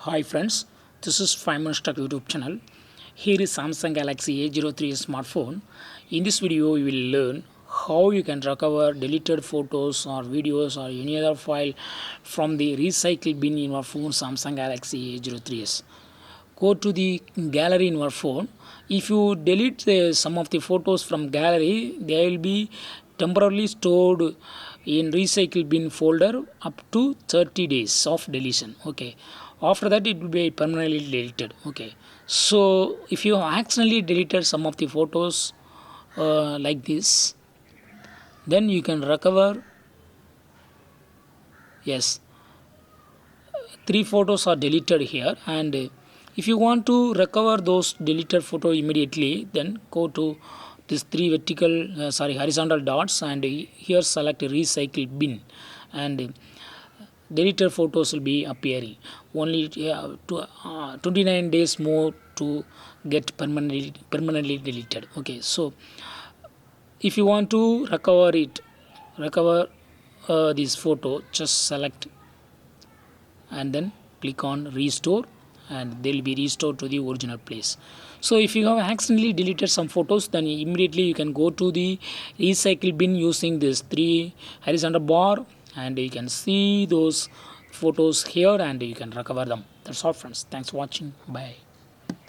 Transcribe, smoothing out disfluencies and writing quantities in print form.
Hi friends, this is 5 Minutes Tech YouTube channel. Here is Samsung Galaxy A03s smartphone. In this video, you will learn how you can recover deleted photos or videos or any other file from the recycle bin in your phone Samsung Galaxy A03s. Go to the gallery in your phone. If you delete some of the photos from gallery, they will be temporarily stored in recycle bin folder up to 30 days of deletion. Okay, after that it will be permanently deleted. Okay, so if you accidentally deleted some of the photos like this, then you can recover. Yes, three photos are deleted here, and if you want to recover those deleted photo immediately, then go to this three horizontal dots, and here select recycle bin, and deleted photos will be appearing. Only 29 days more to get permanently deleted. Okay, so if you want to recover this photo, just select and then click on restore, and they'll be restored to the original place. So if you have accidentally deleted some photos, then immediately you can go to the recycle bin using this three horizontal bar, and you can see those photos here and you can recover them. That's all friends, thanks for watching, bye.